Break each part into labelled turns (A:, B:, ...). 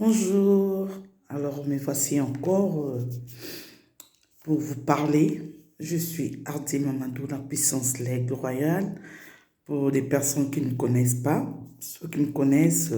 A: Bonjour, alors me voici encore pour vous parler. Je suis Hardy Mamadou, la puissance l'aigle royale. Pour les personnes qui ne connaissent pas, ceux qui me connaissent,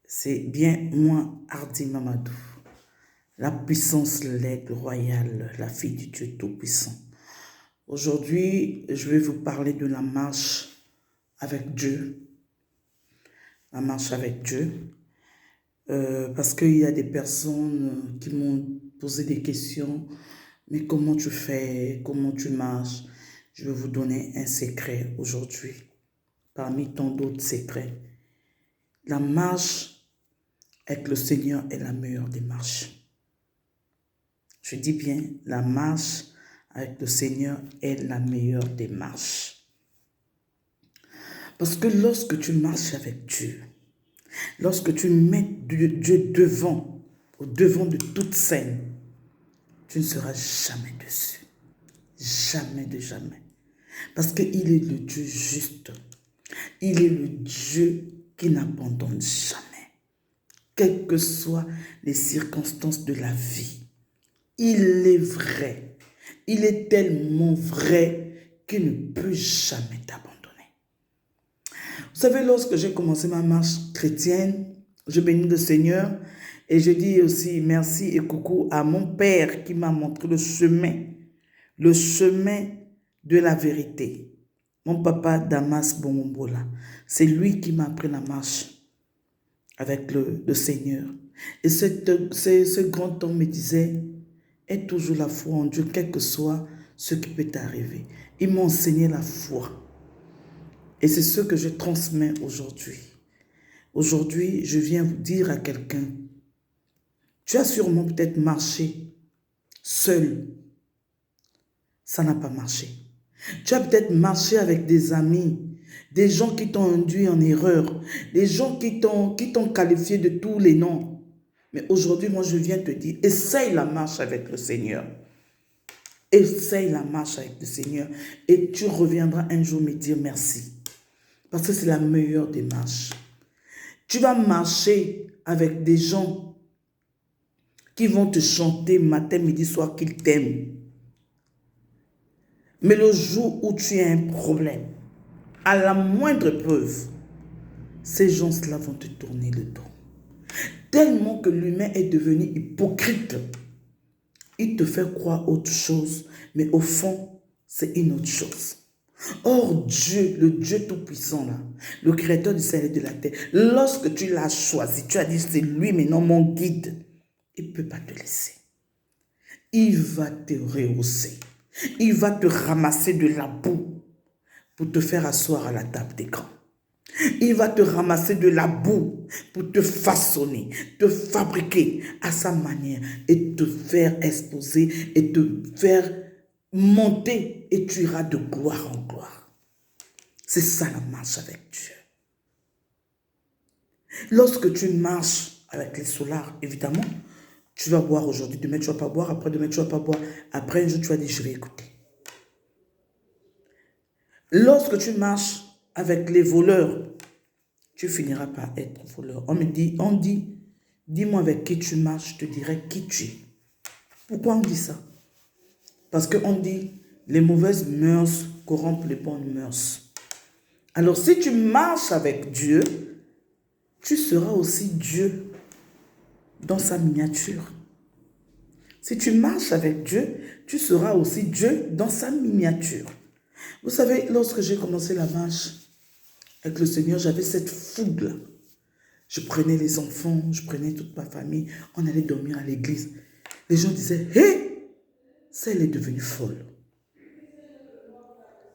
A: c'est bien moi, Hardy Mamadou, la puissance l'aigle royale, la fille du Dieu Tout-Puissant. Aujourd'hui, je vais vous parler de la marche avec Dieu. La marche avec Dieu. Parce qu'il y a des personnes qui m'ont posé des questions. Mais comment tu fais? Comment tu marches? Je vais vous donner un secret aujourd'hui. Parmi tant d'autres secrets. La marche avec le Seigneur est la meilleure des marches. Je dis bien, la marche avec le Seigneur est la meilleure des marches. Parce que lorsque tu marches avec Dieu, lorsque tu mets Dieu au devant de toute scène, tu ne seras jamais dessus. Jamais de jamais. Parce qu'il est le Dieu juste. Il est le Dieu qui n'abandonne jamais. Quelles que soient les circonstances de la vie. Il est vrai. Il est tellement vrai qu'il ne peut jamais t'abandonner. Vous savez, lorsque j'ai commencé ma marche chrétienne, je bénis le Seigneur et je dis aussi merci et coucou à mon Père qui m'a montré le chemin de la vérité. Mon papa Damas Bomombola, c'est lui qui m'a appris la marche avec le Seigneur. Et ce grand homme me disait, aie toujours la foi en Dieu, quel que soit ce qui peut t'arriver. Il m'a enseigné la foi. Et c'est ce que je transmets aujourd'hui. Aujourd'hui, je viens vous dire à quelqu'un, tu as sûrement peut-être marché seul. Ça n'a pas marché. Tu as peut-être marché avec des amis, des gens qui t'ont induit en erreur, des gens qui t'ont qualifié de tous les noms. Mais aujourd'hui, moi, je viens te dire, essaye la marche avec le Seigneur. Essaye la marche avec le Seigneur et tu reviendras un jour me dire merci. Parce que c'est la meilleure des marches. Tu vas marcher avec des gens qui vont te chanter matin, midi, soir qu'ils t'aiment. Mais le jour où tu as un problème, à la moindre preuve, ces gens-là vont te tourner le dos. Tellement que l'humain est devenu hypocrite. Il te fait croire autre chose, mais au fond, c'est une autre chose. Or, Dieu, le Dieu Tout-Puissant, là, le Créateur du ciel et de la terre, lorsque tu l'as choisi, tu as dit c'est lui maintenant mon guide, il ne peut pas te laisser. Il va te rehausser. Il va te ramasser de la boue pour te faire asseoir à la table des grands. Il va te ramasser de la boue pour te façonner, te fabriquer à sa manière et te faire exposer et te faire monter et tu iras de gloire en gloire. C'est ça la marche avec Dieu. Lorsque tu marches avec les solars, évidemment, tu vas boire aujourd'hui, demain tu ne vas pas boire, après-demain tu ne vas pas boire, après un jour tu vas dire je vais écouter. Lorsque tu marches avec les voleurs, tu finiras par être voleur. On dit, dis-moi avec qui tu marches, je te dirai qui tu es. Pourquoi on dit ça? Parce qu'on dit, les mauvaises mœurs corrompent les bonnes mœurs. Alors si tu marches avec Dieu, tu seras aussi Dieu dans sa miniature. Si tu marches avec Dieu, tu seras aussi Dieu dans sa miniature. Vous savez, lorsque j'ai commencé la marche avec le Seigneur, j'avais cette fougue-là. Je prenais les enfants, je prenais toute ma famille, on allait dormir à l'église. Les gens disaient, hé, celle est devenue folle.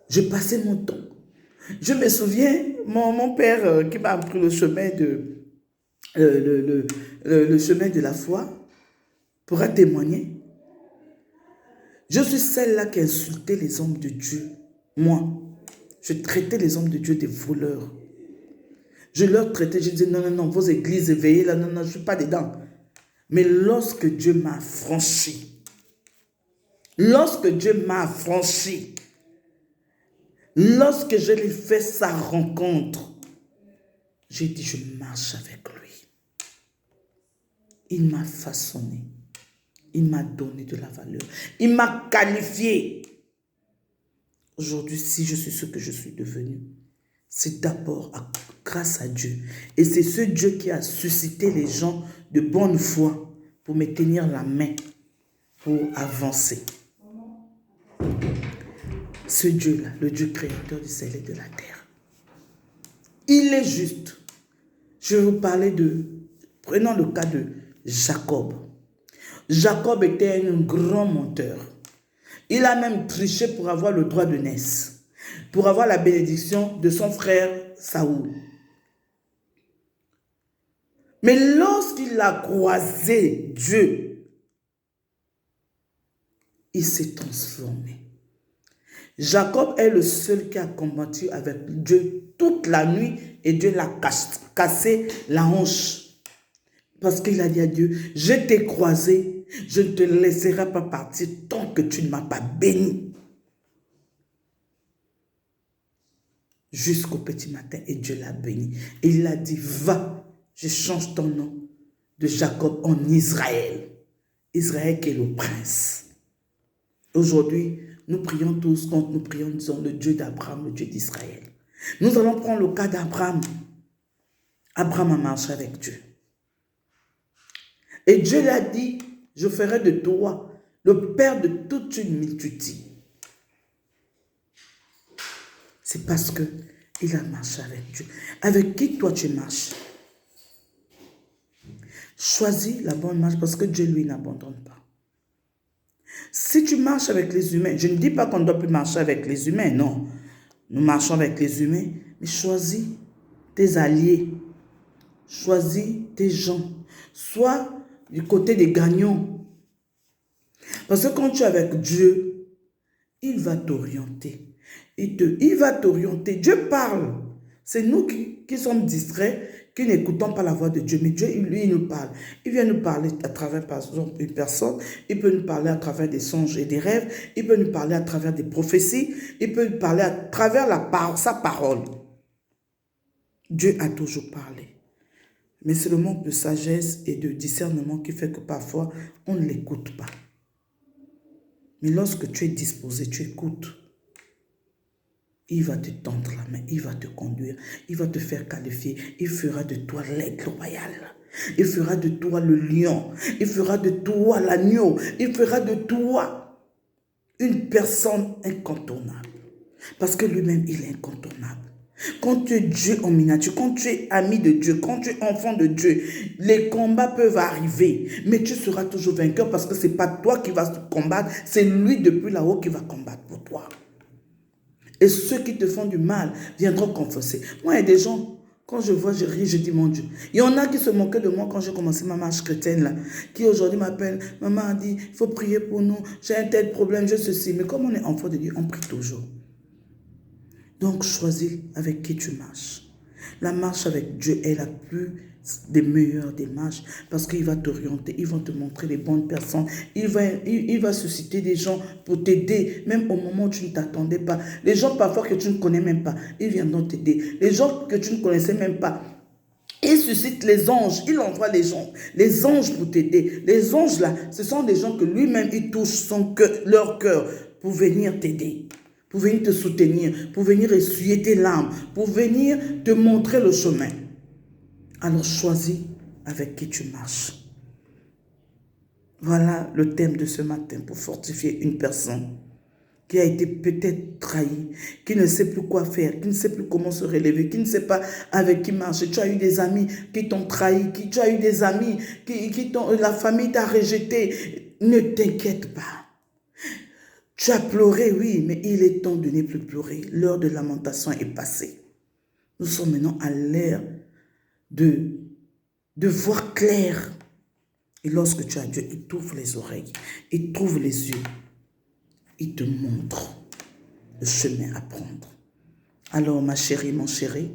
A: Je passais mon temps. Je me souviens, mon père qui m'a appris le chemin le chemin de la foi pourra témoigner. Je suis celle-là qui insultait les hommes de Dieu. Moi, je traitais les hommes de Dieu des voleurs. Je leur traitais, je disais, non, non, non, vos églises éveillées, là, non, non, je ne suis pas dedans. Mais lorsque Dieu m'a affranchi, lorsque je l'ai fait sa rencontre, J'ai dit, je marche avec lui. Il m'a façonné. Il m'a donné de la valeur. Il m'a qualifié. Aujourd'hui, si je suis ce que je suis devenu, c'est d'abord grâce à Dieu. Et c'est ce Dieu qui a suscité les gens de bonne foi pour me tenir la main, pour avancer. Ce Dieu-là, le Dieu créateur du ciel et de la terre. Il est juste. Je vais vous parler prenons le cas de Jacob. Jacob était un grand menteur. Il a même triché pour avoir le droit de naissance, pour avoir la bénédiction de son frère Saoul. Mais lorsqu'il a croisé Dieu, il s'est transformé. Jacob est le seul qui a combattu avec Dieu toute la nuit et Dieu l'a cassé la hanche. Parce qu'il a dit à Dieu, je t'ai croisé, je ne te laisserai pas partir tant que tu ne m'as pas béni. Jusqu'au petit matin, et Dieu l'a béni. Et il a dit, va, je change ton nom de Jacob en Israël. Israël qui est le prince. Aujourd'hui, nous prions tous quand nous prions, disons le Dieu d'Abraham, le Dieu d'Israël. Nous allons prendre le cas d'Abraham. Abraham a marché avec Dieu. Et Dieu lui a dit, je ferai de toi le père de toute une multitude. C'est parce qu'il a marché avec Dieu. Avec qui toi tu marches? Choisis la bonne marche parce que Dieu lui n'abandonne pas. Si tu marches avec les humains, je ne dis pas qu'on ne doit plus marcher avec les humains, non. Nous marchons avec les humains, mais choisis tes alliés. Choisis tes gens. Sois du côté des gagnants. Parce que quand tu es avec Dieu, il va t'orienter. Il va t'orienter. Dieu parle. C'est nous qui sommes distraits, qui n'écoutons pas la voix de Dieu. Mais Dieu, lui, il nous parle. Il vient nous parler à travers, par exemple, une personne. Il peut nous parler à travers des songes et des rêves. Il peut nous parler à travers des prophéties. Il peut nous parler à travers sa parole. Dieu a toujours parlé. Mais c'est le manque de sagesse et de discernement qui fait que parfois, on ne l'écoute pas. Mais lorsque tu es disposé, tu écoutes. Il va te tendre la main, il va te conduire, il va te faire qualifier. Il fera de toi l'aigle royal. Il fera de toi le lion. Il fera de toi l'agneau. Il fera de toi une personne incontournable. Parce que lui-même, il est incontournable. Quand tu es Dieu en miniature, quand tu es ami de Dieu, quand tu es enfant de Dieu, les combats peuvent arriver, mais tu seras toujours vainqueur parce que ce n'est pas toi qui vas combattre, c'est lui depuis là-haut qui va combattre pour toi. Et ceux qui te font du mal viendront confesser. Moi, il y a des gens, quand je vois, je ris, je dis, mon Dieu. Il y en a qui se moquaient de moi quand j'ai commencé ma marche chrétienne, là, qui aujourd'hui m'appellent, maman a dit, il faut prier pour nous, j'ai un tel problème, j'ai ceci. Mais comme on est enfant de Dieu, on prie toujours. Donc, choisis avec qui tu marches. La marche avec Dieu est la plus des meilleures des marches parce qu'il va t'orienter, il va te montrer les bonnes personnes, il va susciter des gens pour t'aider, même au moment où tu ne t'attendais pas. Les gens parfois que tu ne connais même pas, ils viendront t'aider. Les gens que tu ne connaissais même pas, il suscite les anges, il envoie les anges pour t'aider. Les anges là, ce sont des gens que lui-même, il touche leur cœur pour venir t'aider, pour venir te soutenir, pour venir essuyer tes larmes, pour venir te montrer le chemin. Alors choisis avec qui tu marches. Voilà le thème de ce matin pour fortifier une personne qui a été peut-être trahie, qui ne sait plus quoi faire, qui ne sait plus comment se relever, qui ne sait pas avec qui marcher. Tu as eu des amis qui t'ont trahi, tu as eu des amis la famille t'a rejeté. Ne t'inquiète pas. Tu as pleuré, oui, mais il est temps de ne plus pleurer. L'heure de lamentation est passée. Nous sommes maintenant à l'ère de voir clair. Et lorsque tu as Dieu, il t'ouvre les oreilles, il t'ouvre les yeux, il te montre le chemin à prendre. Alors ma chérie, mon chéri,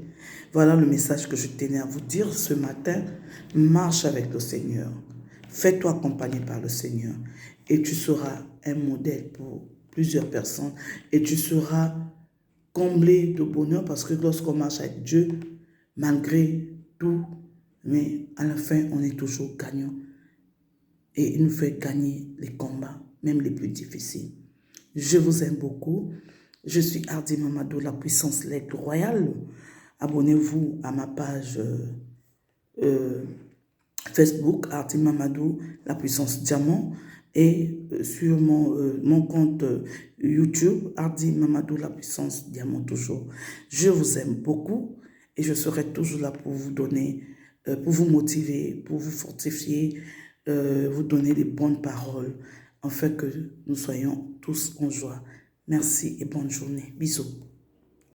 A: voilà le message que je tenais à vous dire ce matin. Marche avec le Seigneur. Fais-toi accompagner par le Seigneur. Et tu seras un modèle pour plusieurs personnes. Et tu seras comblé de bonheur parce que lorsqu'on marche avec Dieu, malgré tout, mais à la fin, on est toujours gagnant. Et il nous fait gagner les combats, même les plus difficiles. Je vous aime beaucoup. Je suis Hardy Mamadou, la puissance l'aigle royale. Abonnez-vous à ma page Facebook, Hardy Mamadou, la puissance diamant. Et sur mon compte YouTube, Hardy Mamadou, la puissance diamant toujours. Je vous aime beaucoup et je serai toujours là pour vous donner, pour vous motiver, pour vous fortifier, vous donner les bonnes paroles, afin que nous soyons tous en joie. Merci et bonne journée. Bisous.